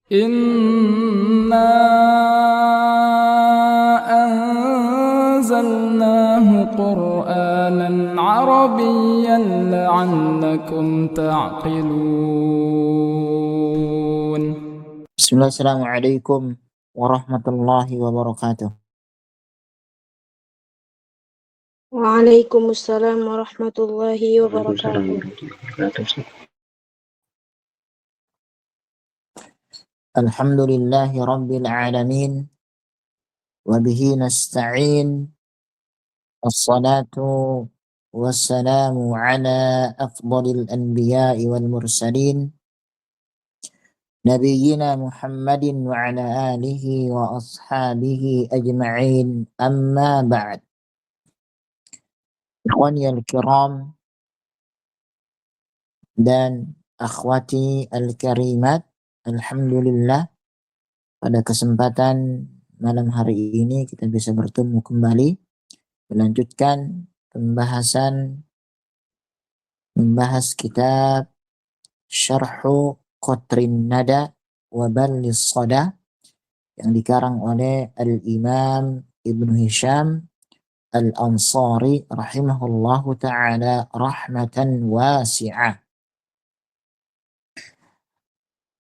إنا أنزلناه قرآنا عربيا لعلكم تعقلون. بسم الله. السلام عليكم ورحمة الله وبركاته. Waalaikumsalam warahmatullahi wabarakatuh. Alhamdulillahi Rabbil Alamin. Wabihi nasta'in. Assalatu wassalamu ala afdalil anbiya'i wal mursalin. Nabiyyina Muhammadin wa ala alihi wa ashabihi ajma'in. Amma ba'd. Ikhwani al-kiram dan akhwati al-karimat, alhamdulillah pada kesempatan malam hari ini kita bisa bertemu kembali melanjutkan membahas kitab Syarhu Qatrin Nada wa Ballis Sada yang dikarang oleh Al-Imam Ibnu Hisham Al-Ansari rahimahullahu ta'ala rahmatan wasi'ah.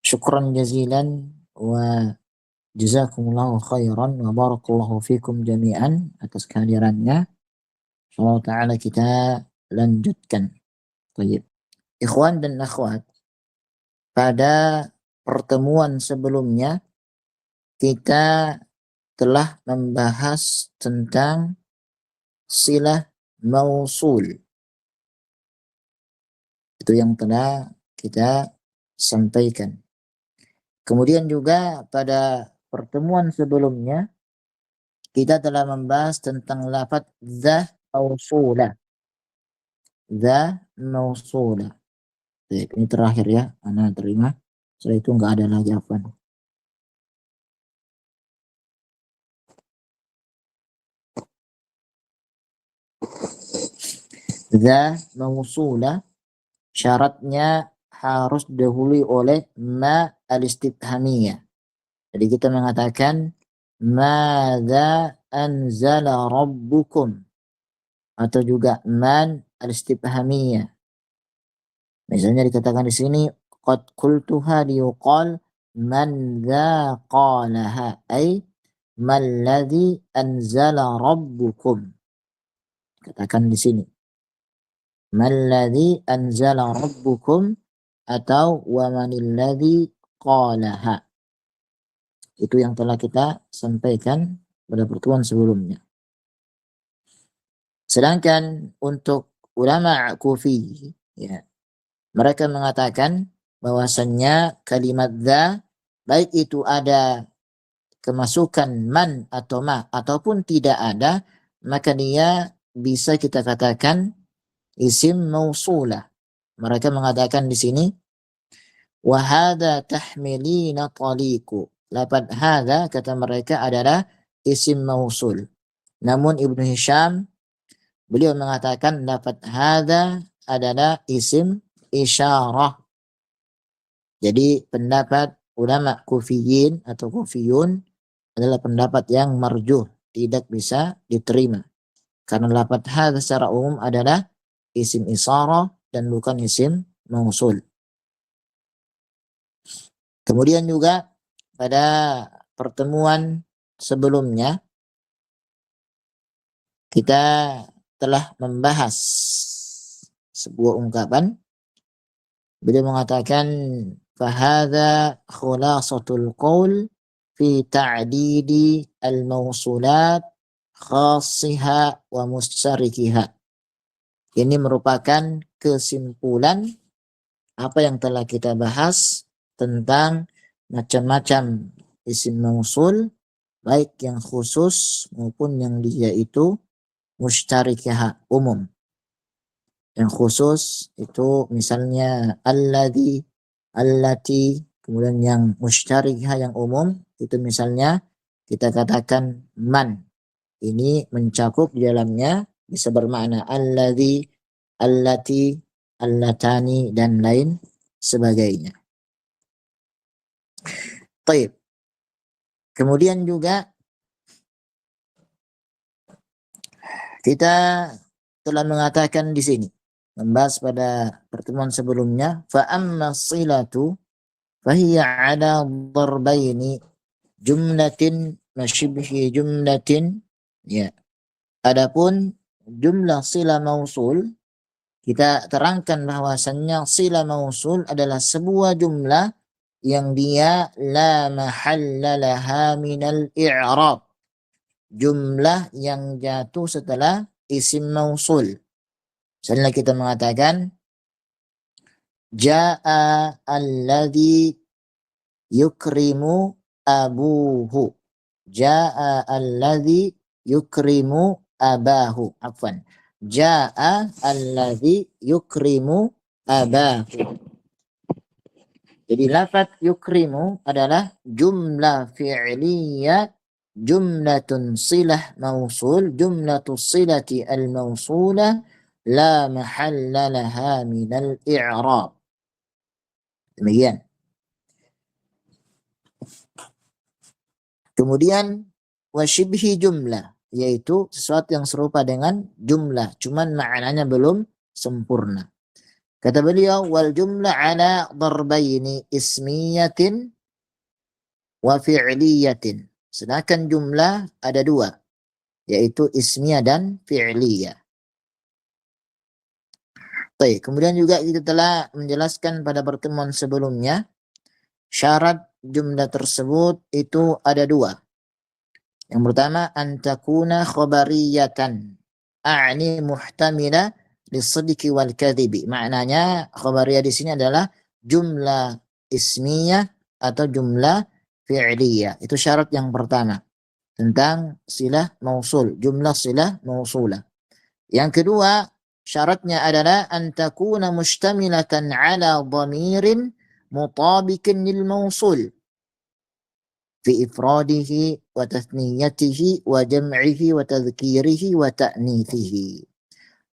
Syukran jazilan wa jazakumullahu khairan wa barakallahu fikum jami'an atas kehadirannya. Insyaallah ta'ala kita lanjutkan. Baik. Ikhwan dan akhwat, pada pertemuan sebelumnya kita telah membahas tentang silah mausul. Itu yang telah kita sampaikan. Kemudian juga pada pertemuan sebelumnya kita telah membahas tentang lafaz dza mausula. Dza mausula. Baik, ini terakhir ya, ana terima. Setelah itu enggak ada lagi apa. Dza mausula syaratnya harus didahului oleh ma al-istifhamiyah. Jadi kita mengatakan madza anzala rabbukum atau juga man al-istifhamiyah. Misalnya dikatakan di sini qad qultuha liyuqal man dza qalaha ay man ladzi anzala rabbukum. Katakan di sini man ladzi anzala rabbukum atau wa manil ladzi qalaha. Itu yang telah kita sampaikan pada pertemuan sebelumnya. Sedangkan untuk ulama Kufi, ya, mereka mengatakan bahwasannya kalimat dza baik itu ada kemasukan man atau ma ataupun tidak ada, maka dia bisa kita katakan isim mausulah. Mereka mengatakan di sini wa hadza tahmilina taliqu. Lafaz hadza kata mereka adalah isim mausul. Namun Ibnu Hisham beliau mengatakan lafaz hadza adalah isim isyarah. Jadi pendapat ulama kufiyin atau kufiyun adalah pendapat yang marjuh, tidak bisa diterima. Karena lafaz hadza secara umum adalah isim isyarah dan bukan isim mausul. Kemudian juga pada pertemuan sebelumnya kita telah membahas sebuah ungkapan. Beliau mengatakan fahadha khulasatul qaul fi ta'didi al-mausulat khassiha wa mustarikiha. Ini merupakan kesimpulan apa yang telah kita bahas tentang macam-macam isim mausul, baik yang khusus maupun yang dia itu mustarikah umum. Yang khusus itu misalnya alladzi, allati, kemudian yang mustarikah yang umum itu misalnya kita katakan man. Ini mencakup di dalamnya bisa bermakna alladzi, allati, allatani dan lain sebagainya. Taib. Kemudian juga kita telah mengatakan di sini, membahas pada pertemuan sebelumnya, fa amma silatu fahiya ala darbaini jumlatin masyibhi jumlatin. Ya, adapun jumlah sila mausul, kita terangkan bahwasannya sila mausul adalah sebuah jumlah yang dia la mahalla laha minal i'rab, jumlah yang jatuh setelah isim mausul. Misalnya kita mengatakan jaa alladhi yukrimu abuhu. Jaa alladhi yukrimu abahu. Afwan. Jaa alladhi yukrimu abahu. Jadi lafaz yukrimu adalah jumlah fi'liyah, jumlatun silah mausul, jumlatus silati al-mausulah la mahalla laha minal i'rab. Demikian. Kemudian wasyibhi jumlah, yaitu sesuatu yang serupa dengan jumlah, cuman maknanya belum sempurna. Kata beliau, wal jumlah ala darbaini ismiyatin wa fi'liyatin. Sedangkan jumlah ada dua, yaitu ismiyah dan fi'liyah. Baik, kemudian juga kita telah menjelaskan pada pertemuan sebelumnya, syarat jumlah tersebut itu ada dua. Yang pertama, antakuna khabariyatan, a'ni muhtamila lisidqi wal kadhibi. Maknanya khabariyah di sini adalah jumlah ismiyah atau jumlah fi'liyah. Itu syarat yang pertama tentang silah mausul, jumlah silah mausulah. Yang kedua, syaratnya adalah antakuna mustamilatan ala dhamirin mutabikin lil mausul fi ifradihi wa tathniyatihi wa jam'ihi wa tadhkirihi wa ta'nithihi.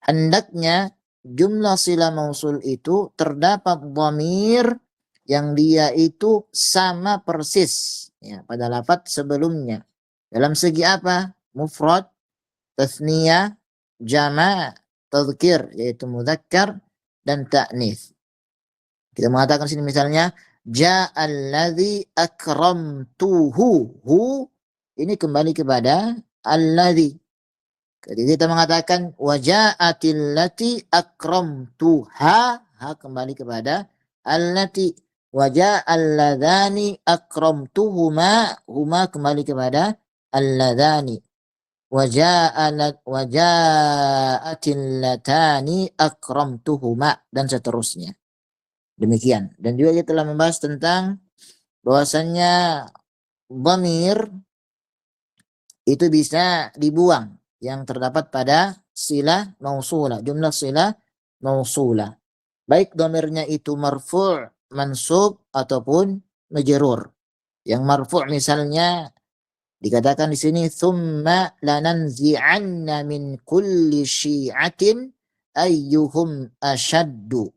Hendaknya jumlah sila mausul itu terdapat dhamir yang dia itu sama persis ya pada lafaz sebelumnya. Dalam segi apa? Mufrad, tathniyah, jama', tadhkir yaitu mudzakkar dan ta'nits. Kita mengatakan sini misalnya ja'alladzi akramtuhu. Hu ini kembali kepada alladzi. Ketika kita mengatakan waja'atillati akramtuha, ha kembali kepada allati. Waja'alladzani akramtuhuma, huma kembali kepada alladzani. Waja'atillatani akramtuhuma dan seterusnya. Demikian. Dan juga kita telah membahas tentang bahwasannya dhamir itu bisa dibuang yang terdapat pada silah mausulah, jumlah silah mausulah. Baik dhamirnya itu marfu', mansub ataupun majrur. Yang marfu' misalnya dikatakan di sini thumma lananzi'anna min kulli syi'atin ayyuhum ashaddu.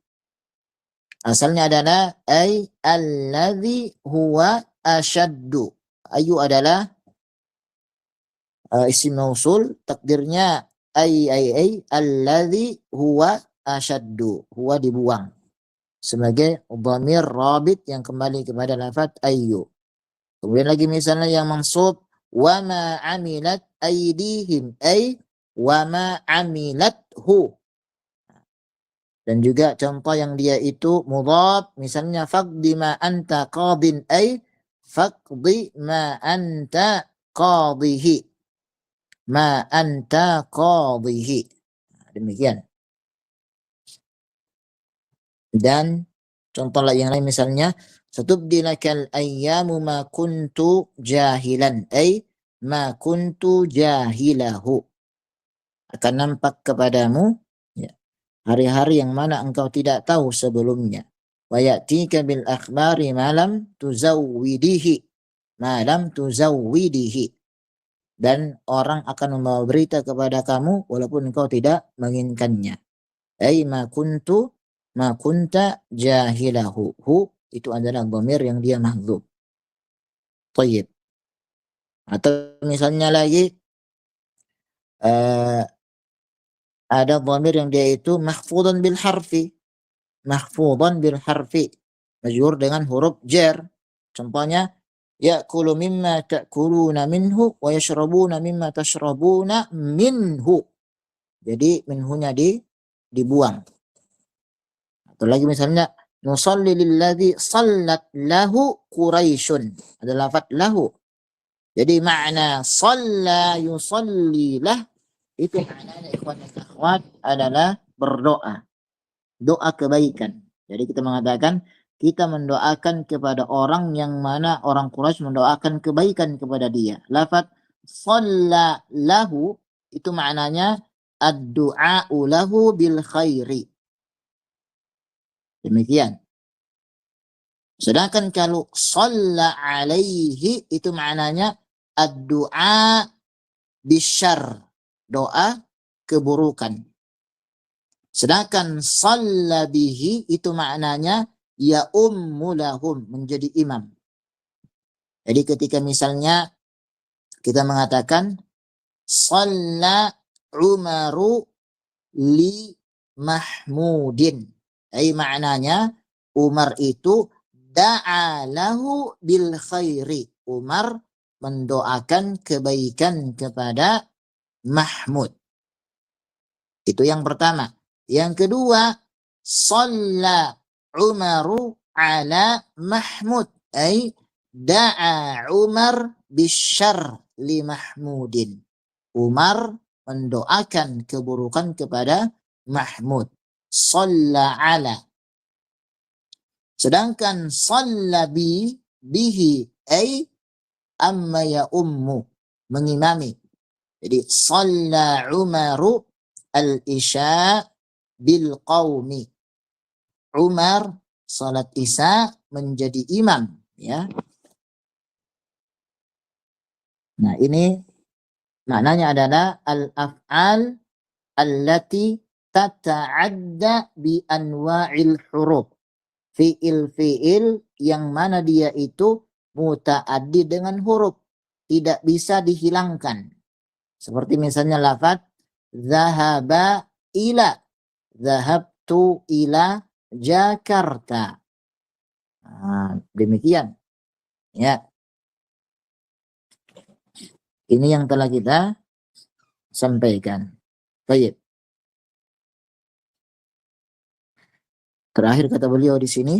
Asalnya adalah ay alladhi huwa ashaddu. Ayu adalah isim mausul, takdirnya ay alladhi huwa ashaddu. Huwa dibuang sebagai dhamir rabit yang kembali kepada lafaz ayyu. Kemudian lagi misalnya yang mansub wa ma amilat aydihim ay wa ma amilathu. Dan juga contoh yang dia itu mudhaf misalnya faqdi ma anta qadin ay faqdi ma anta qadihi. Ma anta qadhihi. Demikian. Dan contoh yang lain misalnya satubdilakal ayyamu ma kuntu jahilan ay ma kuntu jahilahu. Akan nampak kepadamu ya, hari-hari yang mana engkau tidak tahu sebelumnya. Wa ya'tika bil akhbari ma lam tuzawwidihi. Ma lam tuzawwidihi. Dan orang akan membawa berita kepada kamu walaupun engkau tidak menginginkannya. Ai ma kunta jahilahu. Hu itu adalah dhamir yang dia mahdzuf. Tayyib. Atau misalnya lagi ada dhamir yang dia itu mahfudhan bil harfi. Mahfudhan bil harfi. Majrur dengan huruf jar. Contohnya ya'kulu mimma ta'kuluna minhu wa yashrabuna mimma tashrabuna minhu. Jadi minhunya dibuang. Atau lagi misalnya nusalli lilladzi sallat lahu quraisyun. Ada lafaz lahu. Jadi makna shalla yusalli lah itu maknanya ikhwan dan akhwat adalah berdoa. Doa kebaikan. Jadi kita mengatakan kita mendoakan kepada orang yang mana orang Quraisy mendoakan kebaikan kepada dia. Lafaz shalla lahu itu maknanya ad-du'a'u lahu bil khairi. Demikian. Sedangkan kalau shalla alaihi itu maknanya ad-du'a bisyarr. Doa keburukan. Sedangkan shalla bihi itu maknanya ya ummu lahum, menjadi imam. Jadi ketika misalnya kita mengatakan shalla Umaru li Mahmudin. Ay maknanya Umar itu da'a lahu bil khairi. Umar mendoakan kebaikan kepada Mahmud. Itu yang pertama. Yang kedua, shalla Umaru ala Mahmud. Ay da'a Umar bisyarr li Mahmudin. Umar mendoakan keburukan kepada Mahmud. Shalla ala. Sedangkan shalla bihi ay amma ya ummu, mengimami. Jadi shalla Umaru al-isya bil qaumi. Umar salat isya menjadi imam, ya. Nah, ini maknanya adalah al-af'al allati tata'adda bi anwa'il huruf. Fi'il yang mana dia itu muta'addi dengan huruf, tidak bisa dihilangkan. Seperti misalnya lafaz zahaba ila, zahabtu ila Jakarta. Nah, demikian. Ya. Ini yang telah kita sampaikan. Baik. Terakhir kata beliau di sini,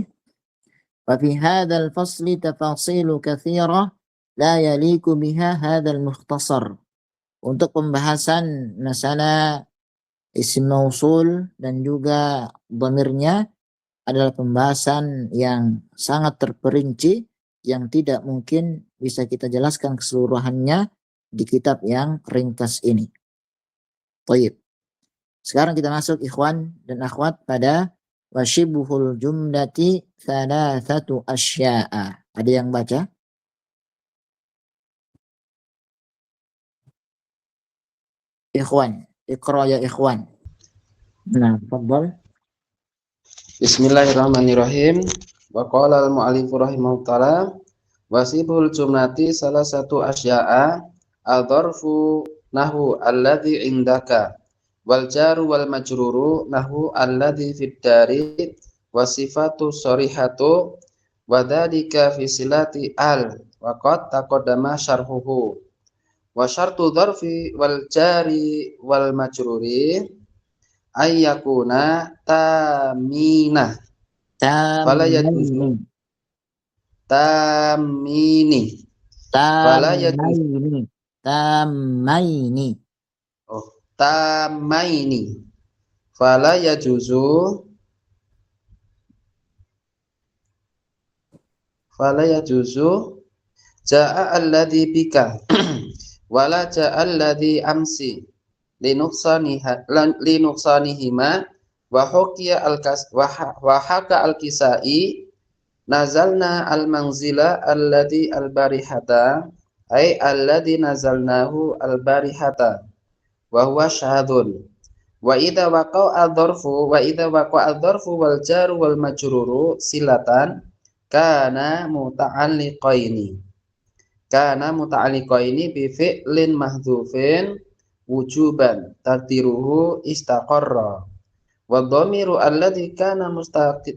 wa fi hadzal fasli tafasilu katsira la yaliku biha hadzal mukhtasar. Untuk pembahasan masalah isim mausul dan juga dhamirnya adalah pembahasan yang sangat terperinci yang tidak mungkin bisa kita jelaskan keseluruhannya di kitab yang ringkas ini. Baik. Sekarang kita masuk ikhwan dan akhwat pada washibuhul jumlati thalathatu asya'a. Ada yang baca? Ikhwan, iqra ya ikhwan. Nah, tafadhal. Bismillahirrahmanirrahim. Wa qala al-mu'allif rahimahullah ta'ala wasibul jumlati salah satu asya'a al-dharfu nahu alladhi indaka wal jaru wal majruru nahu alladhi fid dari wasifatu sharihatu wa dzalika fi silati al wa qad taqaddama syarhuhu wa syartu dharfi wal jari wal majruri ayyakuna tamina fala yajuzu tamini fala yajuzu Tamaini. oh tamaini fala yajuzu jaa alladhi bika wala jaa alladhi amsi linuqsanihima wa hukiya wa haka al-kisai nazalna al-manzila alladhi al-barihata ay alladhi nazalnahu al-barihata wa huwa syahadun wa idza waqa'a ad-dharfu wal jaru wal majruru silatan kana muta'alliqaini kana muta'alliqaini bi fi'lin mahdhufin wujuban taqdiruhu istaqarra wa dhamiru alladhi kana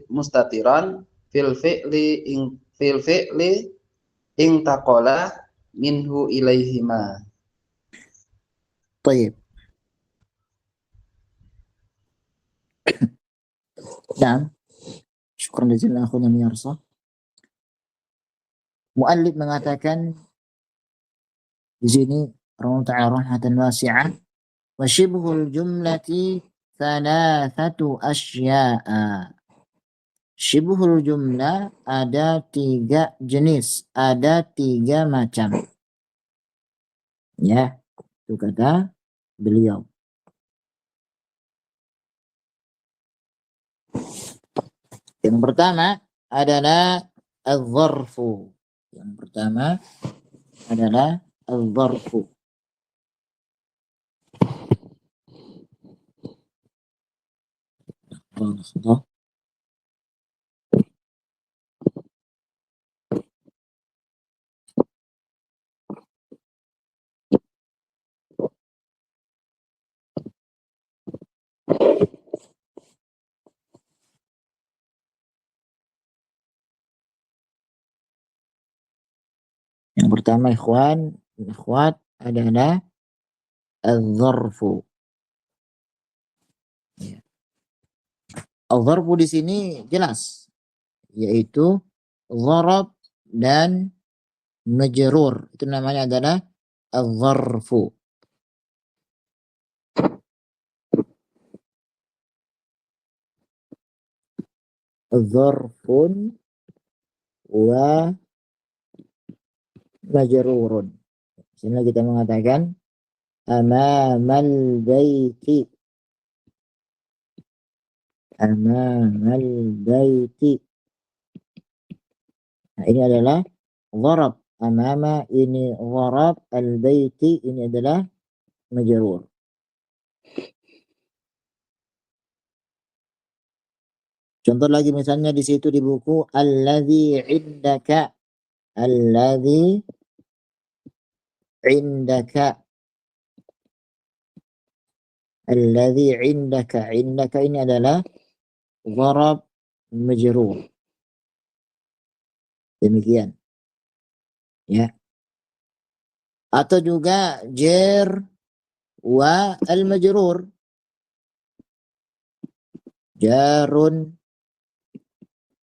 mustatiran fil fi'li intaqala minhu ilaihima. Baik. Nah, syukran jazakallahu khairan ya Rasul. Muallif mengatakan di sini rahmatan wasi'ah wa shibhul jumlati thalathatu asya'a. Shibhul jumlah ada 3 jenis, ada 3 macam. Ya, itu kata beliau. Yang pertama adalah al-zarfu. Yang pertama adalah al-zarfu. Yang pertama ikhwan, ikhwat adalah al-zarfu. Ya. Al-zarfu di sini jelas, yaitu zarab dan majrur. Itu namanya adalah al-zarfu. Zarfun wa majrurun. Sini kita mengatakan amamal baiti. Amamal baiti. Nah, ini adalah zarab. Amama ini zarab, al-baiti ini adalah majrur. Contoh lagi misalnya di situ di buku alladzi indaka. Alladzi indaka. Alladzi indaka. Indaka ini adalah zarab majrur. Demikian. Ya. Atau juga jar wa al-majrur. Jarun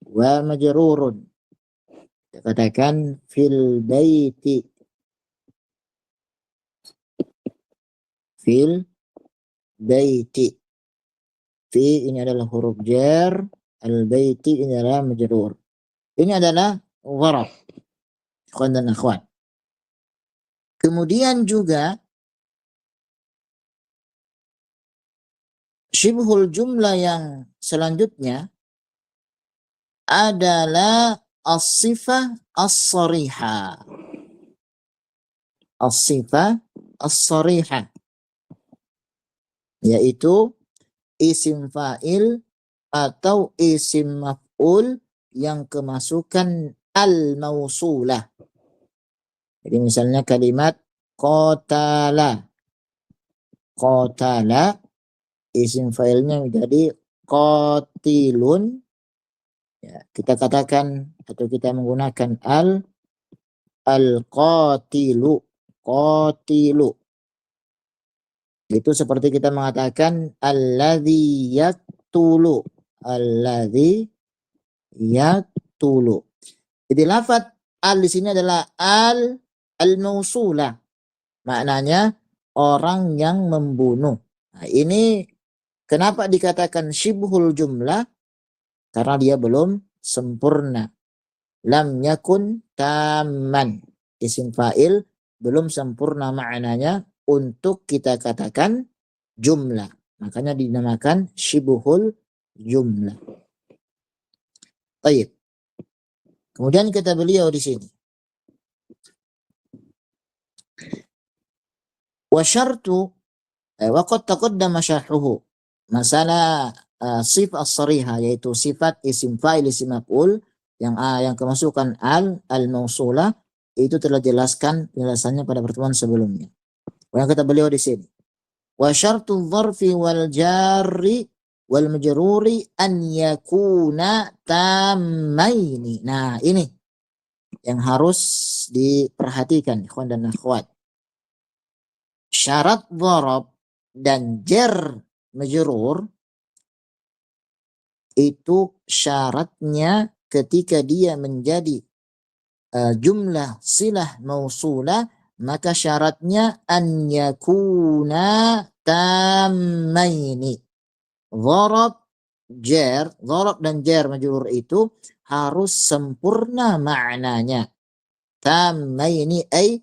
wa majrurun. Kita katakan fil baiti. Fil baiti. Fi ini adalah huruf jar, al-baiti ini adalah majrur. Ini adalah zarab. Ikhwan dan akhwat. Kemudian juga syibhul jumlah yang selanjutnya adalah as-sifah as-sarihah. As-sifah as-sarihah, yaitu isim fa'il atau isim maf'ul yang kemasukan al-mausulah. Jadi misalnya kalimat qatala. Qatala isim fa'ilnya menjadi qatilun. Ya, kita katakan atau kita menggunakan al-qatilu. Qatilu. Itu seperti kita mengatakan alladzi yaqtulu. Alladzi yaqtulu. Jadi lafaz al di sini adalah al-mausulah. Maknanya orang yang membunuh. Nah, ini kenapa dikatakan syibhul jumlah? Karena dia belum sempurna. Lam yakun tamman. Isim fa'il belum sempurna maknanya untuk kita katakan jumlah. Makanya dinamakan syibhul jumlah. Baik. Kemudian kata beliau di sini. Wa syartu wa qad taqaddama syarhuhu. Masalah sifat as-sarihah yaitu sifat isim fa'il isim maf'ul yang kemasukan al-mausulah itu telah jelaskan penjelasannya pada pertemuan sebelumnya. Yang kata beliau di sini, wa syartu dzarfi wal jarri wal majruri an yakuna tammaini. Nah, ini yang harus diperhatikan ikhwan dan akhwat. Syarat dzarab dan jar majrur itu syaratnya ketika dia menjadi jumlah silah mausulah, maka syaratnya an yakuna tammaini. Dharab dan jar majrur itu harus sempurna maknanya. Tammaini ay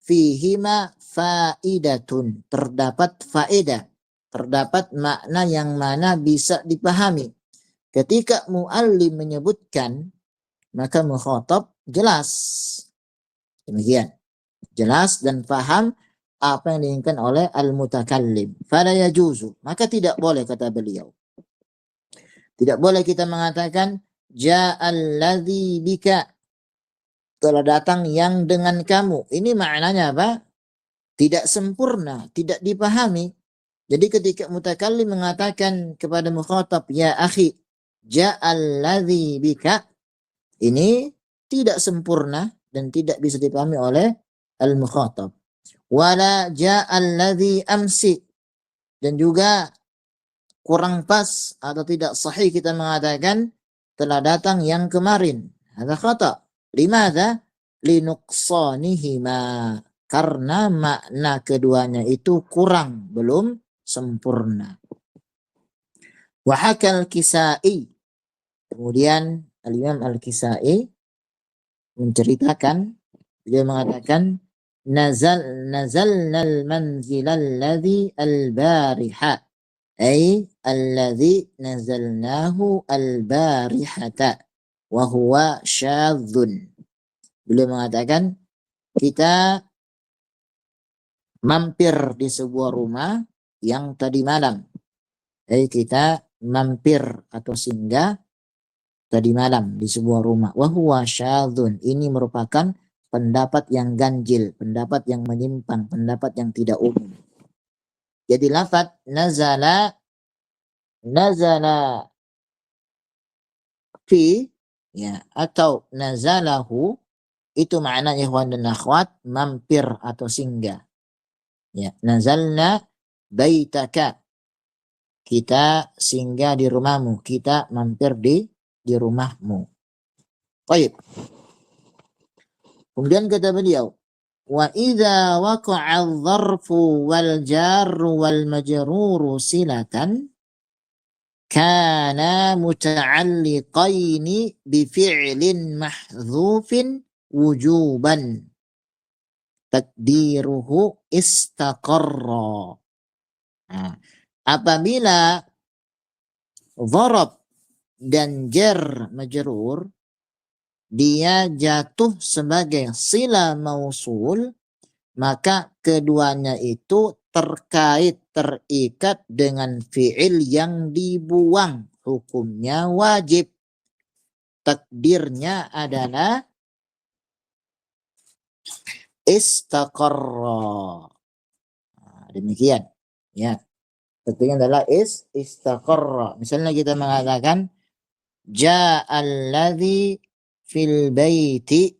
fihima faidatun, terdapat faedah, terdapat makna yang mana bisa dipahami. Ketika muallim menyebutkan, maka mukhatab jelas. Demikian. Jelas dan paham apa yang diinginkan oleh al-mutakallim. Fala yajuzu. Maka tidak boleh, kata beliau. Tidak boleh kita mengatakan ja'alladzi bika, telah datang yang dengan kamu. Ini maknanya apa? Tidak sempurna, tidak dipahami. Jadi ketika mutakallim mengatakan kepada mukhatab, ya akhi, ja'alladzi bika, ini tidak sempurna dan tidak bisa dipahami oleh al-mukhatab. Wala ja'alladzi amsi, dan juga kurang pas atau tidak sahih kita mengatakan telah datang yang kemarin. Hadza khata. Limadza? Linuqsanihima. Karena makna keduanya itu kurang, belum sempurna. Wa hakal Kisai. Kemudian Al-Imam Al-Kisai menceritakan, dia mengatakan nazalnal manzilal ladzi al-bariha, ay alladzi nazalnahu al-barihata wa huwa syadzun. Beliau mengatakan kita mampir di sebuah rumah yang tadi malam. Jadi kita mampir atau singgah tadi malam di sebuah rumah. Wa huwa syadzun. Ini merupakan pendapat yang ganjil, pendapat yang menyimpang, pendapat yang tidak umum. Jadi lafaz nazala fi, ya, atau nazalahu, itu maknanya ikhwan dan akhwat mampir atau singgah. Ya, nazalna baitaka, kita singgah di rumahmu, kita mampir di rumahmu. Baik. Kemudian kata beliau, wa idza waqa'a adh-dharfu wal jarru wal majruru silatan kana muta'alliqaini bi fi'lin mahdhufin wujuban takdiruhu istaqarra. Nah, apabila dharab dan jar majrur dia jatuh sebagai sila mausul, maka keduanya itu terikat dengan fi'il yang dibuang, hukumnya wajib. Takdirnya adalah istaqarra. Nah, demikian, ya. Takdirnya adalah istaqarra. Misalnya kita mengatakan ja'alladzi fil baiti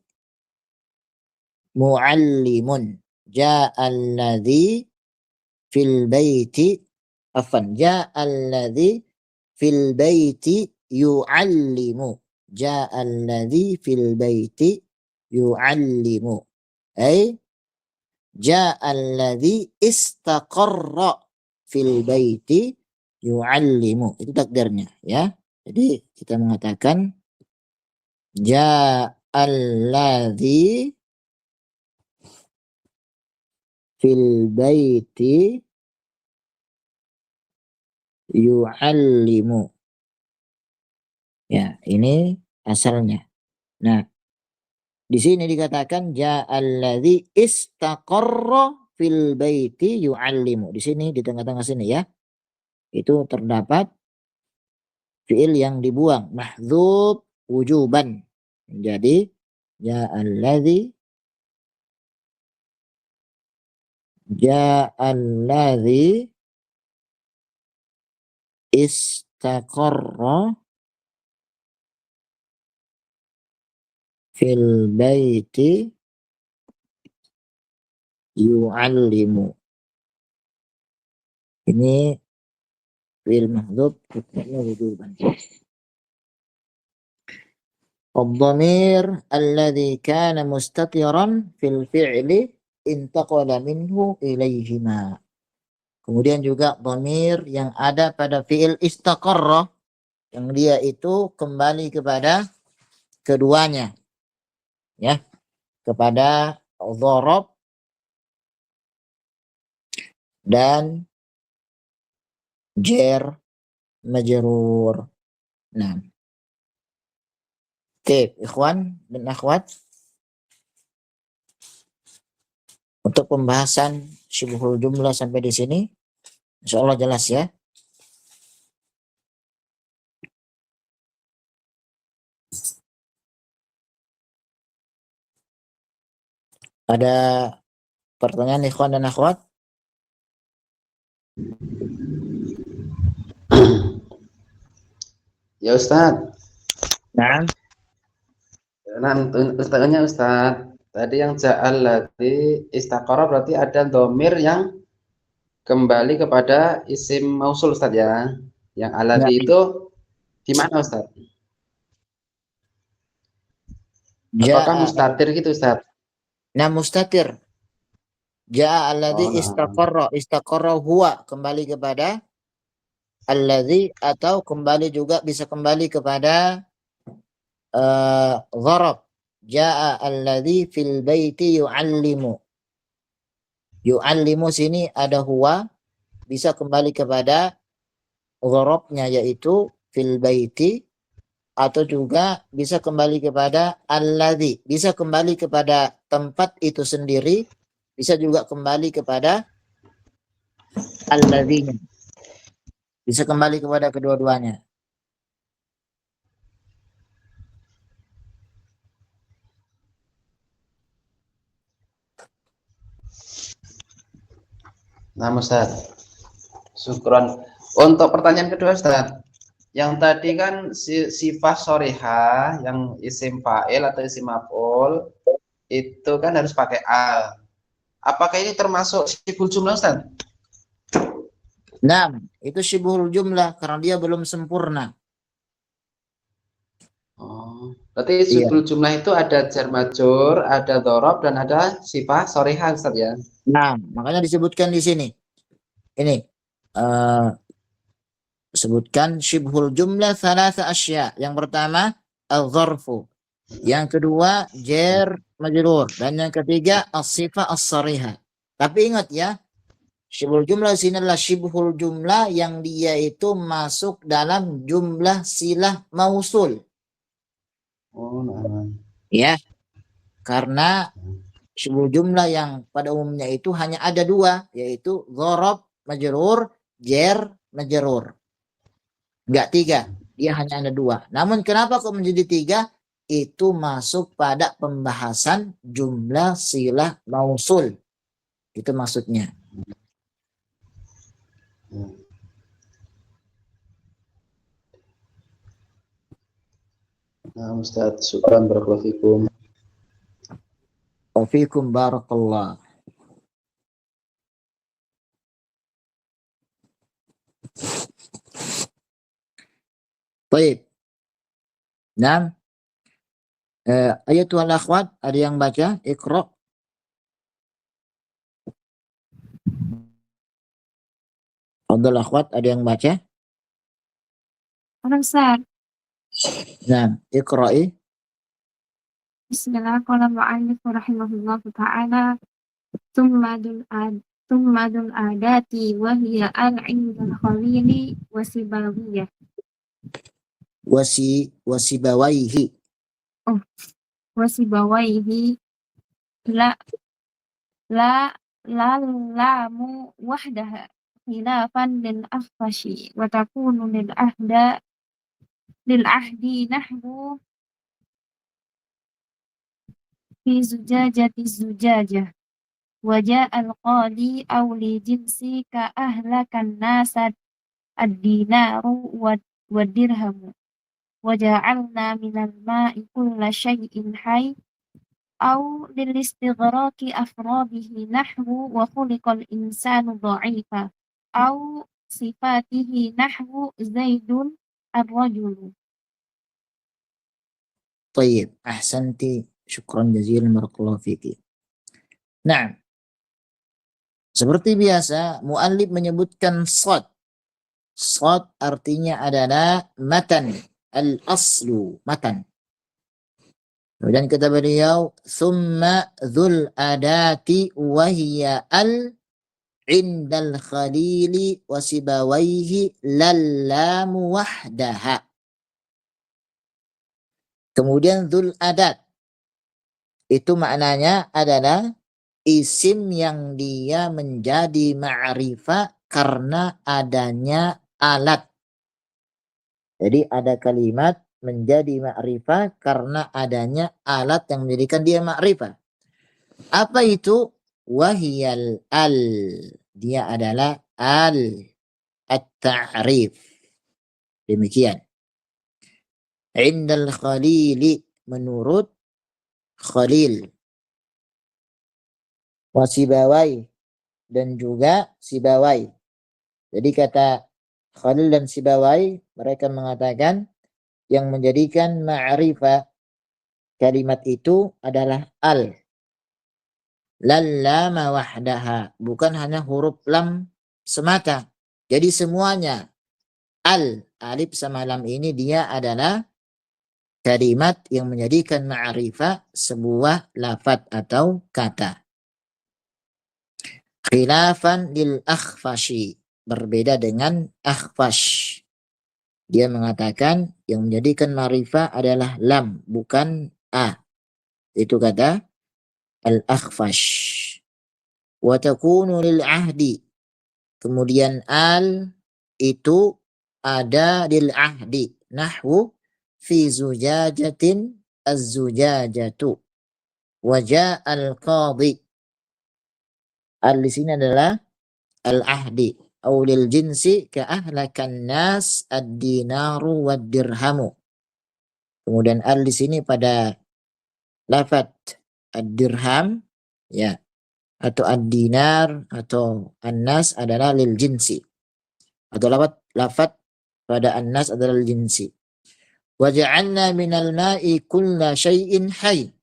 muallimun. Ja'alladzi fil baiti ja'alladzi fil baiti yu'allimu. Ja'alladzi fil baiti yu'allimu. Ay ja'alladzi istaqarra fil baiti yu'allimu. Itu takdirnya, ya. Jadi kita mengatakan ja'alladzi fil baiti yu'allimu. Ya, ini asalnya. Nah, di sini dikatakan ja'alladzi istaqarra fil baiti yu'allimu. Di sini, di tengah-tengah sini, ya. Itu terdapat fi'il yang dibuang, mahdzub wujuban. Jadi ja'alladzi Ja'alladzi istaqarra fil baiti yu'allimu. Ini fi'il mahdhuf hukumnya wujuban. Ad-dhamir alladhi kana mustatiran fil fi'li intaqala minhu ilaihima. Kemudian juga dhamir yang ada pada fi'il istaqarra yang dia itu kembali kepada keduanya, ya, kepada dharab dan jar majrur. Nah, oke, ikhwan dan akhwat, untuk pembahasan syibhul jumlah sampai di sini, insyaallah jelas ya. Ada pertanyaan ikhwan dan akhwat? Ya Ustaz. Nah, Ustaznya Ustaz. Tadi yang ja'alladzi istaqara berarti ada dhamir yang kembali kepada isim mausul Ustaz ya. Yang alladzi itu di mana Ustaz? Apakah ja'a, mustatir gitu Ustaz? nah mustatir. Ja'a alladzi Oh, istaqarra huwa kembali kepada alladzi, atau kembali juga bisa kembali kepada dharab. Ja'a alladzi fil baiti yu'allimu. Yu'allimu sini ada huwa, bisa kembali kepada dharabnya yaitu fil baiti, atau juga bisa kembali kepada alladzi, bisa kembali kepada tempat itu sendiri, bisa juga kembali kepada alladzinya, bisa kembali kepada kedua-duanya. nah Ustaz. Syukron. Untuk pertanyaan kedua Ustaz. Yang tadi kan sifat shorihah yang isim fa'il atau isim maf'ul itu kan harus pakai al. Apakah ini termasuk siful jumlah Ustaz? Nah, itu syibhul jumlah karena dia belum sempurna. Oh, berarti Iya. siful jumlah itu ada jar majrur, ada dhorob dan ada sifat shorihah Ustaz ya. Nah, makanya disebutkan di sini. Ini sebutkan syibhul jumlah thalatha asya. Yang pertama al-dzarfu. Yang kedua jar majrur, dan yang ketiga as-sifah as-sarihah. Tapi ingat ya, syibhul jumlah sini adalah syibhul jumlah yang dia itu masuk dalam jumlah silah mausul. Oh, nah. Ya, karena syibhul jumlah yang pada umumnya itu hanya ada dua, yaitu dzarab majrur, jar majrur. Enggak tiga, dia hanya ada dua. Namun kenapa kok menjadi tiga? Itu masuk pada pembahasan jumlah silah mausul. Itu maksudnya. Nah, Ustaz, syukran barakallahu fikum. Wa fikum barakallah. Baik. Nah, ayatul akhwat, ada yang baca? Iqra. Fadhal akhwat, ada yang baca? Ustaz. Nah, iqra'i. Bismillahirrahmanirrahim. Rahimahullahu ta'ala. Tummadul adati wa hiya al-indal khalili wasibawiyah. Wasibawaihi. Oh, wasibawaihi la la lamu wahdaha khilafan lil akhfashi wa takunu lil ahdi nahwu fi zujajati zujajah وجاء القاضي أو لجنسي كأهلك الناس الدينار والدرهم وجعلنا من الماء كل شيء حي أو للاستغراق أفراده نحو وخلق الإنسان ضعيفا أو صفاته نحو زيد الرجل. طيب ahsanti, syukran jazilan, barakallahu fiki. Nah, seperti biasa muallif menyebutkan shad. Shad artinya adalah matan, al-aslu, matan. Kemudian kata beliau, thumma dhul adati wahiya al indal khalili wasibawaihi lallamu wahdaha. Kemudian dhul adat, itu maknanya adalah isim yang dia menjadi ma'rifah karena adanya alat. Jadi ada kalimat menjadi ma'rifah karena adanya alat yang menjadikan dia ma'rifah. Apa itu? Wahiyal al. Dia adalah al. At-ta'rif. Demikian. Indal khalili, menurut Khalil. Wasibawai, dan juga Sibawai. Jadi kata Khalil dan Sibawai, mereka mengatakan yang menjadikan ma'rifah kalimat itu adalah al. Lallama wahdaha, bukan hanya huruf lam semata. Jadi semuanya al, alif sama lam ini dia adalah kalimat yang menjadikan ma'rifah sebuah lafaz atau kata. Khilafan lil akhfashi, berbeda dengan akhfash. Dia mengatakan yang menjadikan ma'rifah adalah lam, bukan a. Itu kata al-akhfash. Wa takunu lil ahdi. Kemudian al itu ada lil ahdi. Nahwu fi zujajatin az-zujajatu. Wa ja'al qadhi. Al di sini adalah al-ahdi. Au lil jinsi ka ahlakan nas ad-dinaru wad-dirhamu. Kemudian al di sini pada lafaz ad-dirham ya, atau ad-dinar atau an-nas adalah lil jinsi. Atau lafaz pada an-nas adalah lil jinsi. Wa ja'alna minal ma'i kulla syai'in hayy.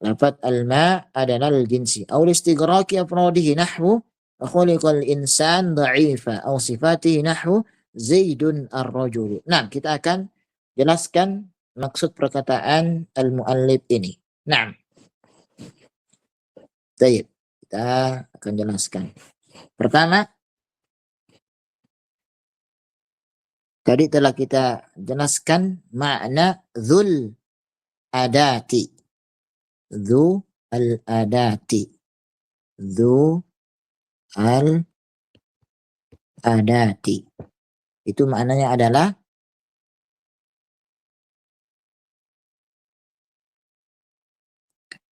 Lafaz al-ma' adalah lil jinsi. Aw listighraqi afradihi nahwu khuliqal insan dha'ifa aw sifatihi nahwu zaidun ar-rajul. Nah, kita akan jelaskan maksud perkataan al-muallif ini. Nah, baik, kita akan jelaskan. Pertama, tadi telah kita jelaskan makna dzul adati. Dzu al-adati. Dzu al-adati. Itu maknanya adalah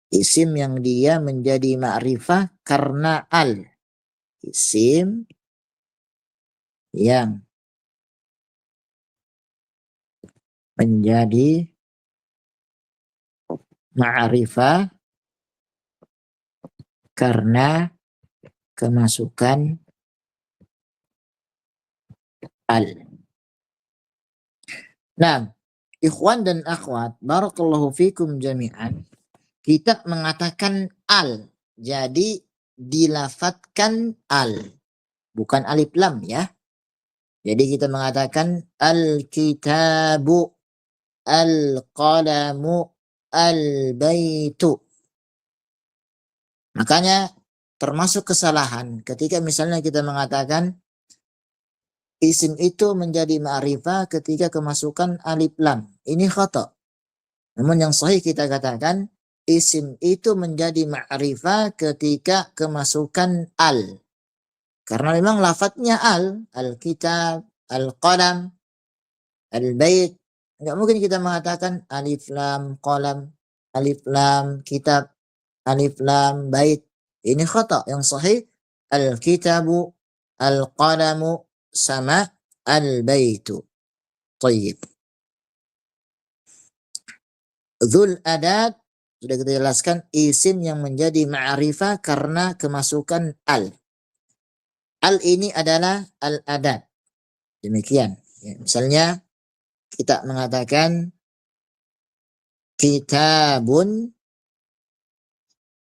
isim yang dia menjadi ma'rifah karena al. Isim yang menjadi ma'rifah karena kemasukan al. Nah, ikhwan dan akhwat, barakallahu fikum jami'an. Kita mengatakan al, jadi dilafatkan al, bukan alif lam ya. Jadi kita mengatakan al-kitabu, al-qalamu, al-baitu. Makanya termasuk kesalahan ketika misalnya kita mengatakan isim itu menjadi ma'rifah ketika kemasukan alif lam. Ini khata. Namun yang sahih kita katakan isim itu menjadi ma'rifah ketika kemasukan al. Karena memang lafadznya al-kitab, al-qalam, al-bait. Enggak mungkin kita mengatakan alif lam qalam, alif lam kitab, alif lam bait. Ini khata. Yang sahih al-kitabu, al-qalamu, sama al-baitu. Tayyib. Dzul adat sudah kita jelaskan isim yang menjadi ma'rifah karena kemasukan al. Al ini adalah al-adat. Demikian. Ya, misalnya kita mengatakan kitabun,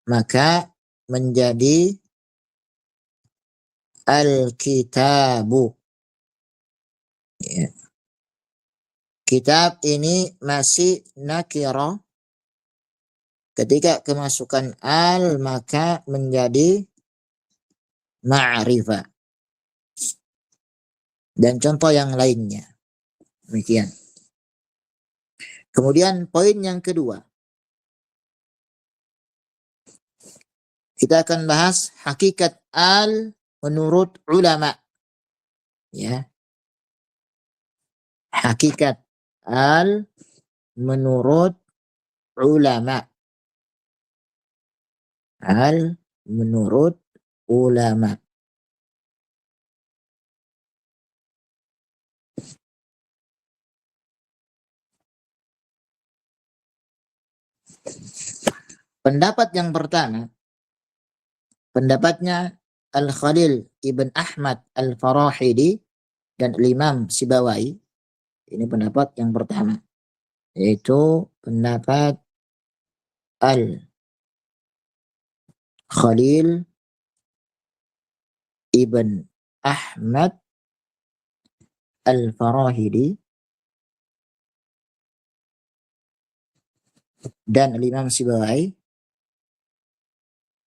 maka menjadi al-kitabu. Ya. Kitab ini masih nakirah. Ketika kemasukan al maka menjadi ma'rifah. Dan contoh yang lainnya. Demikian. Kemudian poin yang kedua. Kita akan bahas hakikat al menurut ulama. Ya. Hakikat al menurut ulama. Al menurut ulama. Pendapat yang pertama, pendapatnya Al-Khalil Ibn Ahmad Al-Farahidi dan Imam Sibawai. Ini pendapat yang pertama, yaitu pendapat Al-Khalil Ibn Ahmad Al-Farahidi dan Imam Sibawai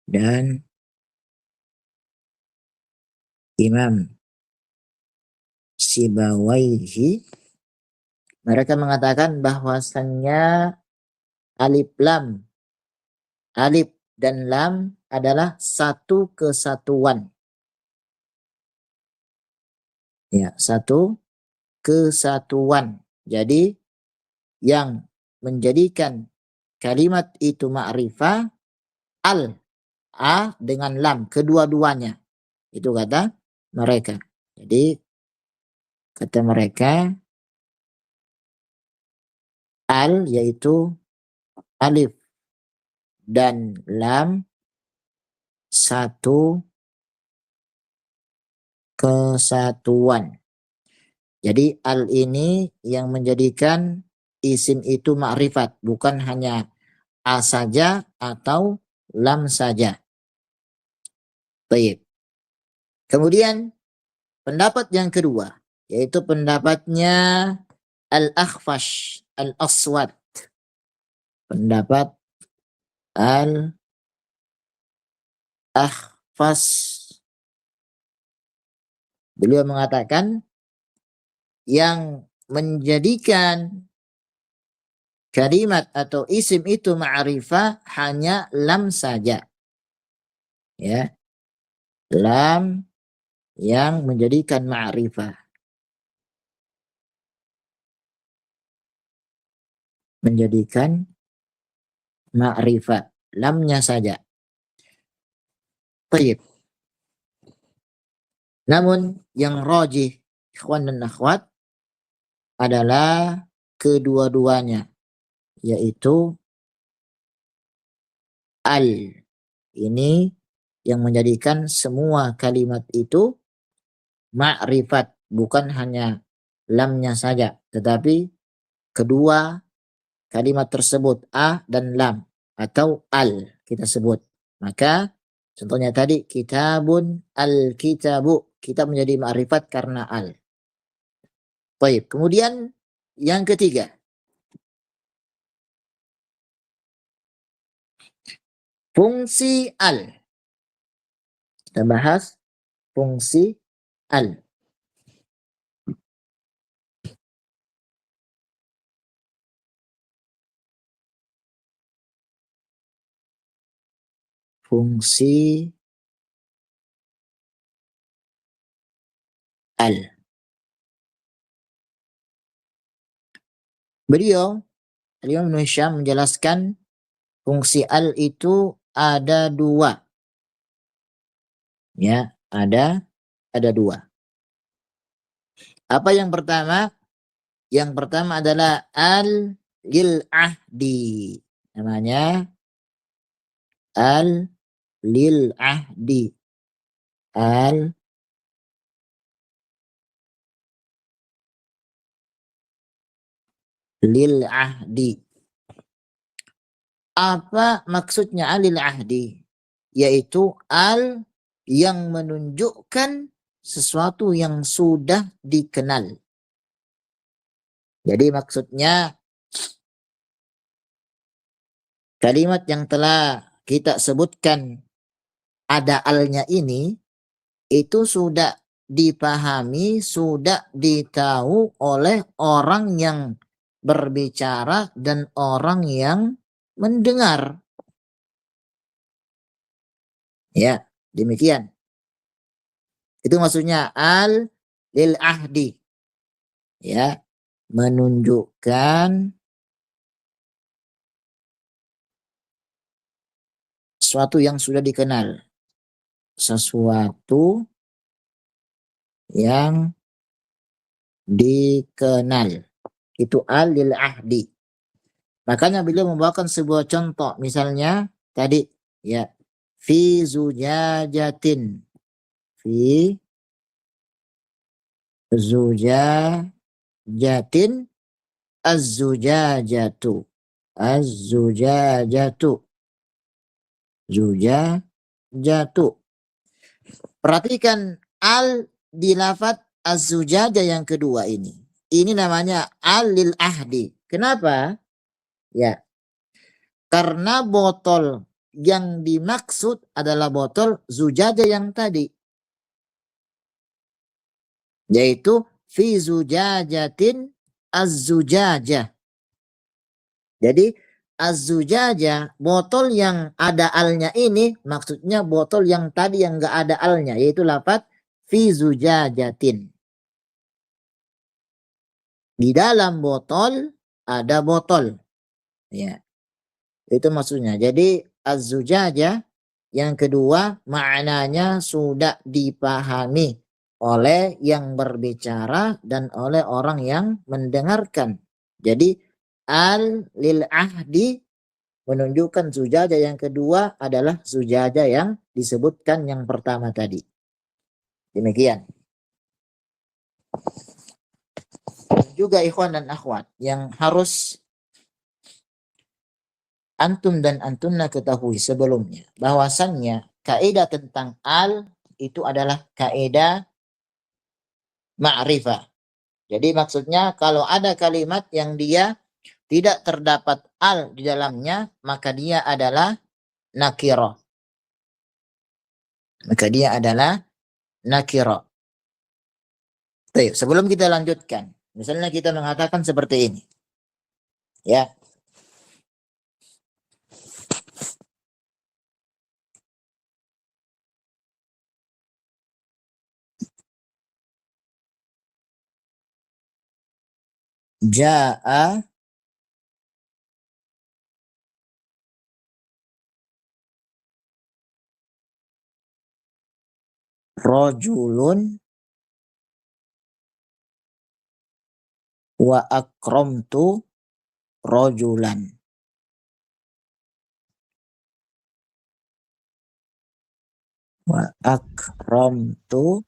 dan Imam Sibawaihi. Mereka mengatakan bahwasannya alif dan lam adalah satu kesatuan. Ya, satu kesatuan. Jadi yang menjadikan kalimat itu ma'rifah a dengan lam, kedua-duanya. Itu kata mereka. Jadi kata mereka al yaitu alif dan lam satu kesatuan. Jadi al ini yang menjadikan isim itu ma'rifat, bukan hanya a saja atau lam saja. Baik. Kemudian pendapat yang kedua, yaitu pendapatnya Al-Akhfash Al-Aswad. Pendapat Al-Akhfash. Beliau mengatakan yang menjadikan kalimat atau isim itu ma'rifah hanya lam saja. Ya. Lam yang menjadikan ma'rifah. Menjadikan ma'rifah. Lamnya saja. Baik. Namun yang rajih ikhwan dan akhwat adalah kedua-duanya, yaitu al ini yang menjadikan semua kalimat itu ma'rifat, bukan hanya lamnya saja, tetapi kedua kalimat tersebut a dan lam atau al kita sebut. Maka contohnya tadi kitabun, al-kitabu, kitab menjadi ma'rifat karena al. Baik, kemudian yang ketiga, fungsi al. Kita bahas fungsi al. Fungsi al. Beliau, Imam Ibnu Hisham menjelaskan fungsi al itu ada dua. Ya, ada dua. Apa yang pertama? Yang pertama adalah al lil ahdi. Namanya al lil ahdi. Al lil ahdi. Apa maksudnya al lil ahdi? Yaitu al yang menunjukkan sesuatu yang sudah dikenal. Jadi maksudnya kalimat yang telah kita sebutkan ada alnya ini itu sudah dipahami, sudah ditahu oleh orang yang berbicara dan orang yang mendengar. Ya, demikian. Itu maksudnya al lil ahdi. Ya, menunjukkan sesuatu yang sudah dikenal. Sesuatu yang dikenal. Itu al lil ahdi. Makanya beliau membawakan sebuah contoh. Misalnya tadi ya fi zujajatin. Fi zujajatin az-zujajatu. Az-zujajatu. Zujajatu. Perhatikan al di lafadz az-zujaja yang kedua ini. Ini namanya al lil ahdi. Kenapa? Ya, karena botol yang dimaksud adalah botol zujaja yang tadi. Yaitu fi zujajatin az-zujajah. Jadi az-zujajah, botol yang ada alnya ini maksudnya botol yang tadi yang enggak ada alnya, yaitu lafadz fi zujajatin. Di dalam botol ada botol. Ya. Itu maksudnya. Jadi az-zujajah yang kedua maknanya sudah dipahami oleh yang berbicara dan oleh orang yang mendengarkan. Jadi al lil ahdi menunjukkan zujajah yang kedua adalah zujajah yang disebutkan yang pertama tadi. Demikian. Juga ikhwan dan akhwat yang harus antum dan antunna ketahui sebelumnya bahwasannya kaidah tentang al itu adalah kaidah ma'rifah. Jadi maksudnya kalau ada kalimat yang dia tidak terdapat al di dalamnya maka dia adalah nakirah. Maka dia adalah nakirah. Baik, sebelum kita lanjutkan, misalnya kita mengatakan seperti ini. Ya. Jaa rajulun wa akramtu rajulan. Wa akramtu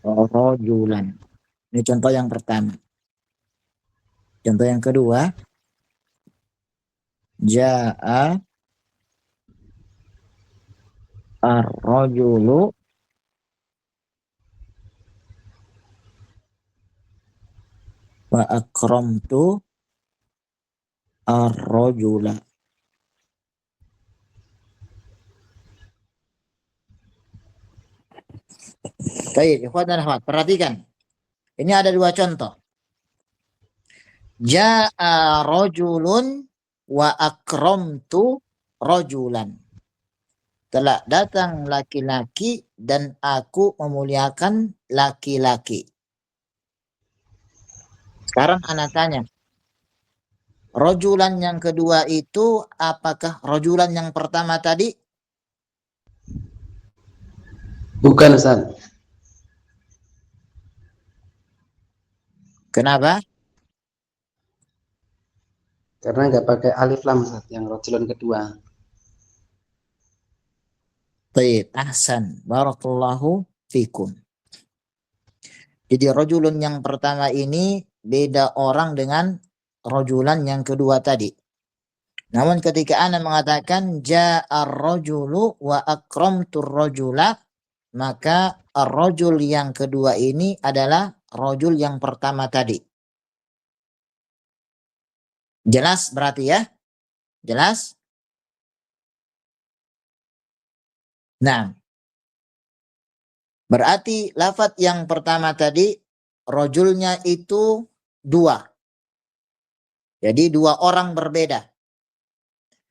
rajulan. Ini contoh yang pertama. Contoh yang kedua, jaa ar-rajulu wa akramtu ar-rajula. Baik, ikhwan dan akhwat, perhatikan. Ini ada dua contoh. Jaa rajulun wa akramtu rajulan. Telah datang laki-laki dan aku memuliakan laki-laki. Sekarang anak tanya, rajulan yang kedua itu apakah rajulan yang pertama tadi? Bukan Ustaz. Kenapa? Karena nggak pakai alif lam Ustaz, yang rojulun kedua. Baik, ahsan. Barakallahu fikum. Jadi rojulun yang pertama ini beda orang dengan rojulan yang kedua tadi. Namun ketika ana mengatakan ja'ar rojulu wa akramtur rojula, maka ar-rajul yang kedua ini adalah rajul yang pertama tadi. Jelas berarti ya? Jelas? Nah, berarti lafadz yang pertama tadi rajulnya itu dua. Jadi dua orang berbeda.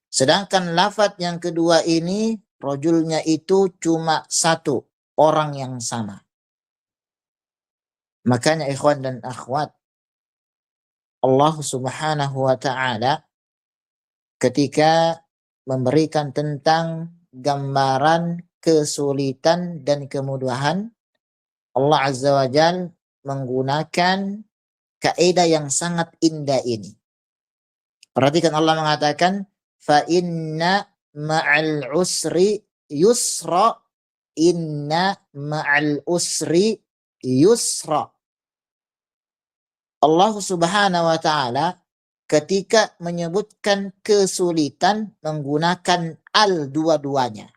Sedangkan lafadz yang kedua ini rajulnya itu cuma satu orang yang sama. Makanya ikhwan dan akhwat, Allah Subhanahu wa ta'ala ketika memberikan tentang gambaran kesulitan dan kemudahan, Allah Azza wa Jal menggunakan kaidah yang sangat indah ini. Perhatikan, Allah mengatakan fa inna ma'al usri yusra, inna ma'al usri yusra. Allah Subhanahu wa ta'ala ketika menyebutkan kesulitan menggunakan al dua-duanya.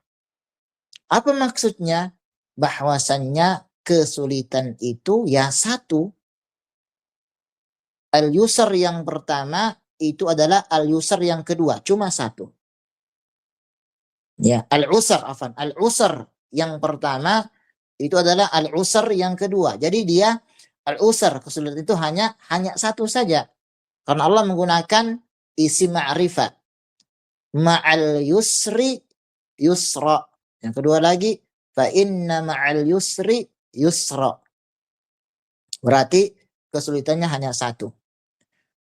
Apa maksudnya? Bahwasannya kesulitan itu ya satu. Al-yusr yang pertama itu adalah al-yusr yang kedua, cuma satu. Ya, al-usr yang pertama itu adalah al-usr yang kedua. Jadi dia al-usr, kesulitan itu hanya satu saja. Karena Allah menggunakan isim ma'rifat. Ma'al yusri yusra. Yang kedua lagi, fa inna ma'al yusri yusra. Berarti kesulitannya hanya satu.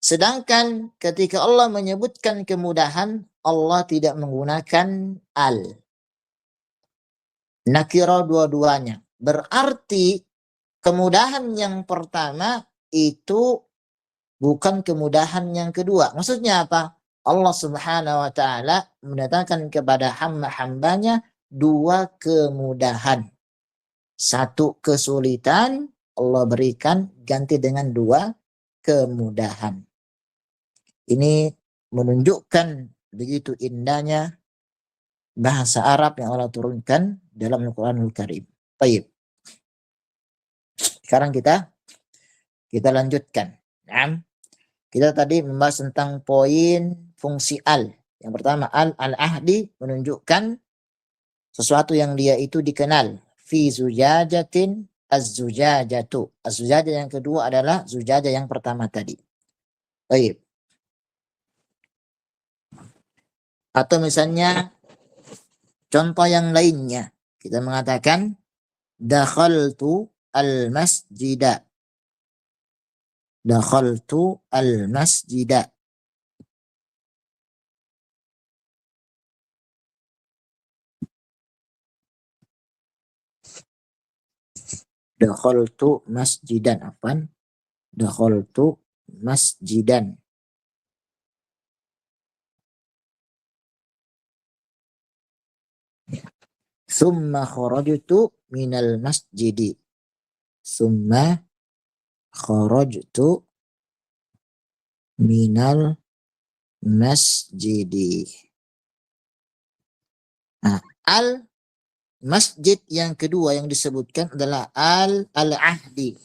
Sedangkan ketika Allah menyebutkan kemudahan, Allah tidak menggunakan al. Nakira dua-duanya. Berarti kemudahan yang pertama itu bukan kemudahan yang kedua. Maksudnya apa? Allah Subhanahu wa ta'ala mendatangkan kepada hamba-hambanya dua kemudahan. Satu kesulitan Allah berikan ganti dengan dua kemudahan. Ini menunjukkan begitu indahnya bahasa Arab yang Allah turunkan dalam Al-Quranul Karim. Baik. Sekarang kita lanjutkan. Nah, kita tadi membahas tentang poin fungsi al. Yang pertama, al-ahdi menunjukkan sesuatu yang dia itu dikenal. Fi zujajatin az-zujajatu. Az-zujajah yang kedua adalah zujajah yang pertama tadi. Baik. Atau misalnya contoh yang lainnya. Kita mengatakan dakhaltu al-masjida. Dakhaltu al-masjida. Dakhaltu masjidan. Apaan? Dakhaltu masjidan. Summa kharajtu minal masjidi. Summa kharajtu minal masjidi. Nah, al masjid yang kedua yang disebutkan adalah al-ahdi.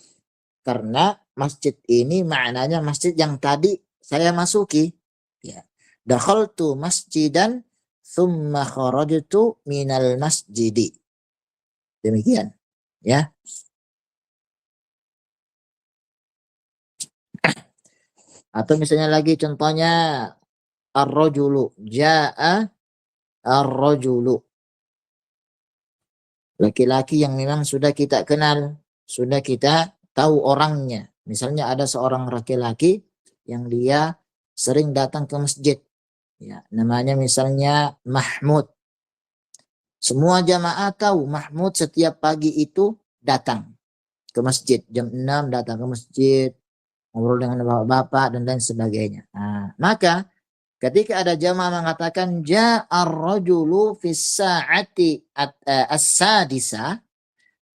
Karena masjid ini maknanya masjid yang tadi saya masuki. Ya. Dakhaltu masjidan thumma kharajtu minal masjidi. Demikian. Ya. Atau misalnya lagi contohnya ar-rajulu. Ja'a ar-rajulu. Laki-laki yang memang sudah kita kenal, sudah kita tahu orangnya. Misalnya ada seorang laki-laki yang dia sering datang ke masjid. Ya, namanya misalnya Mahmud. Semua jamaah tahu Mahmud setiap pagi itu datang ke masjid. Jam 6 datang ke masjid, ngobrol dengan bapak-bapak dan lain sebagainya. Nah, maka ketika ada jamaah mengatakan ja'ar rajulu fis sa'ati as-sadisa,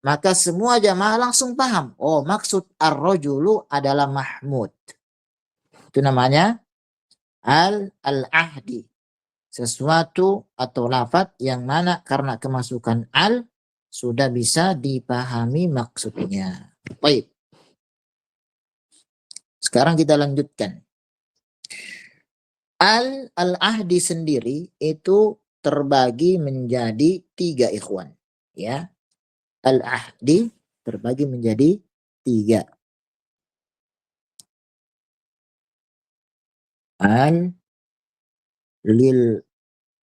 maka semua jamaah langsung paham. Oh, maksud ar-rajulu adalah Mahmud. Itu namanya al-ahdi. Sesuatu atau lafaz yang mana karena kemasukan al sudah bisa dipahami maksudnya. Baik. Sekarang kita lanjutkan. Al-ahdi sendiri itu terbagi menjadi 3 ikhwan. Ya. Al-ahdi terbagi menjadi 3. Lil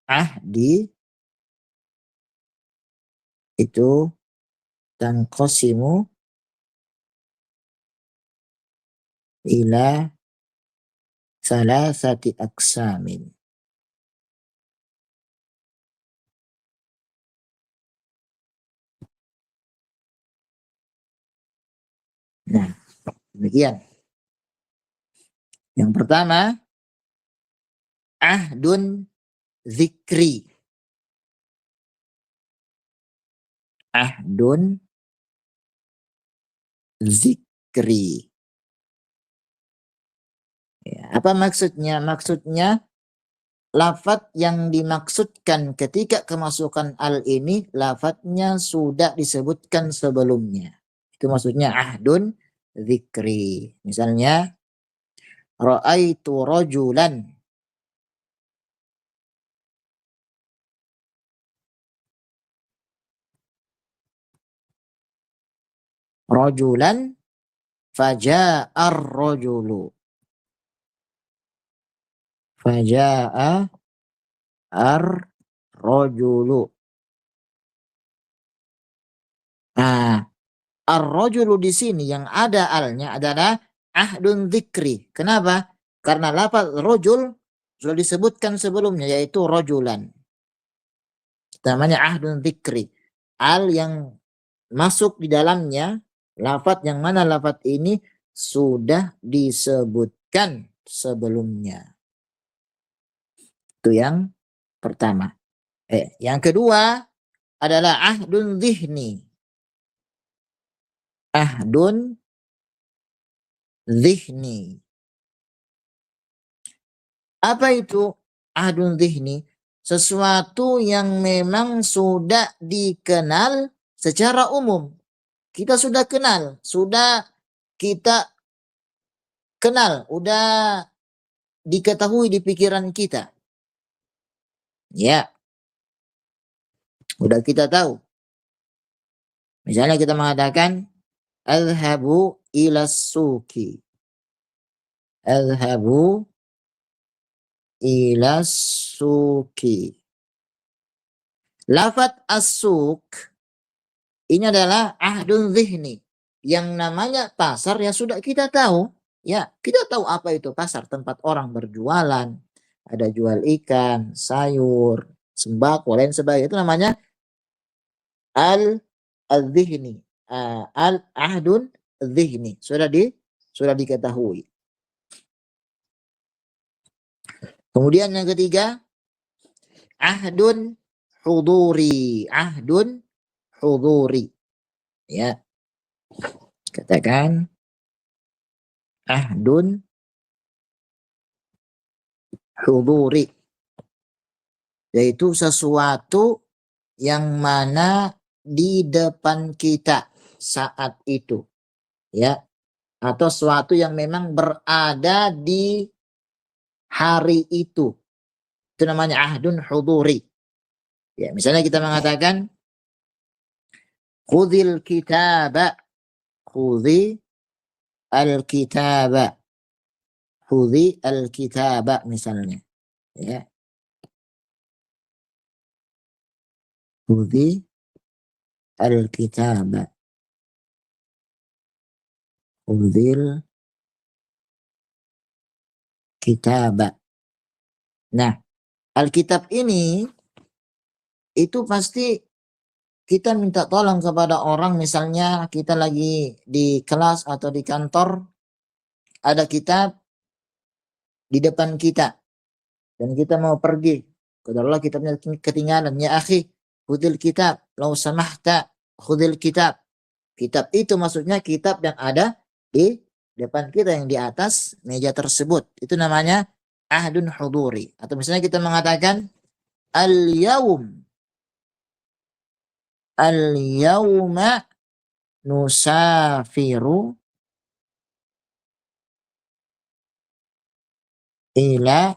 ahdi itu tanqasimu ila salasati aqsamin. Nah, demikian. Yang pertama, ahdun zikri. Ahdun zikri. Ya, apa maksudnya? Maksudnya lafaz yang dimaksudkan ketika kemasukan al ini lafaznya sudah disebutkan sebelumnya. Itu maksudnya ahdun zikri. Misalnya ra'aitu rajulan. Rajulan faja'ar rajulu. Faja'a ar-rajulu. Nah, ar-rajulu di sini yang ada alnya adalah ahdun dzikri. Kenapa? Karena lafaz rajul sudah disebutkan sebelumnya yaitu rajulan. Namanya ahdun dzikri. Al yang masuk di dalamnya lafaz yang mana lafaz ini sudah disebutkan sebelumnya. Itu yang pertama. Yang kedua adalah ahdun zihni. Ahdun zihni. Apa itu ahdun zihni? Sesuatu yang memang sudah dikenal secara umum. Kita sudah kenal, sudah kita kenal, udah diketahui di pikiran kita. Ya, udah kita tahu. Misalnya kita mengatakan adhabu ila suki. Adhabu ila suki. Lafaz as-suq ini adalah ahdun zihni. Yang namanya pasar ya sudah kita tahu. Ya, kita tahu apa itu pasar, tempat orang berjualan. Ada jual ikan, sayur, sembako, lain sebagainya. Itu namanya al-zihni. Al-ahdun zihni. Sudah diketahui. Kemudian yang ketiga, ahdun huduri. Ahdun huduri. Ya. Katakan ahdun huduri. Yaitu sesuatu yang mana di depan kita saat itu. Ya. Atau sesuatu yang memang berada di hari itu. Itu namanya ahdun huduri. Ya, misalnya kita mengatakan khudhil kitaba. Khudhi al-kitaba. Khudhi al-kitaba misalnya. Ya. Khudhi al-kitaba. Khudhil kitaba. Nah, Alkitab ini itu pasti kita minta tolong kepada orang, misalnya kita lagi di kelas atau di kantor, ada kitab di depan kita, dan kita mau pergi. Qadarullah kitabnya ketinggalan. Ya akhi, khudil kitab, lau samahta, khudil kitab. Kitab itu maksudnya kitab yang ada di depan kita, yang di atas meja tersebut. Itu namanya ahdun huduri. Atau misalnya kita mengatakan al-yawma nusafiru ila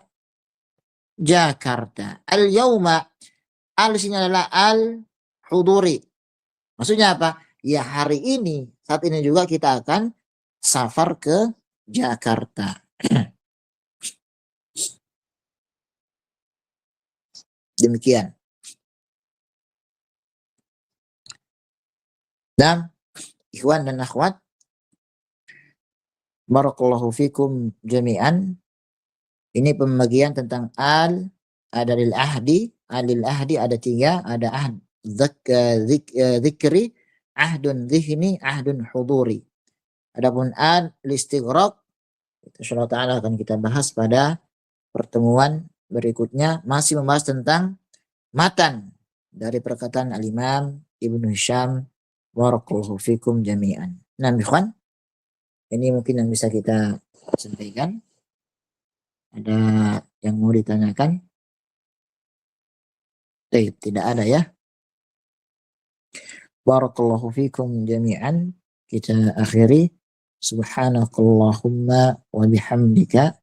Jakarta. Al-yawma, al sini adalah al-huduri. Maksudnya apa? Ya hari ini, saat ini juga kita akan safar ke Jakarta. Demikian. Dan ikhwan dan akhwat, barakallahu fikum jami'an. Ini pembagian tentang al, ada lil ahdi, alil ahdi ada 3, ada ahd dzikri, ahdun dzihni, ahdun huduri. Adapun al listighraq, itu insyaallah taala akan kita bahas pada pertemuan berikutnya, masih membahas tentang matan dari perkataan al-Imam Ibnu Hisham, barakallahu fikum jami'an. Nah, ikhwan, ini mungkin yang bisa kita sampaikan. Ada yang mau ditanyakan? Tidak ada ya. Barakallahu fikum jami'an. Kita akhiri. Subhanakallahumma wa bihamdika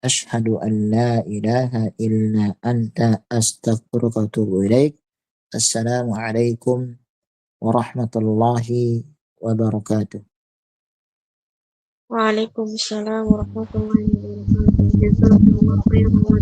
asyhadu an la ilaha illa anta astaghfiruka wa atubu ilaik. Assalamualaikum warahmatullahi wabarakatuh. Waalaikumsalam warahmatullahi wabarakatuh. Jazakumullah khairan wa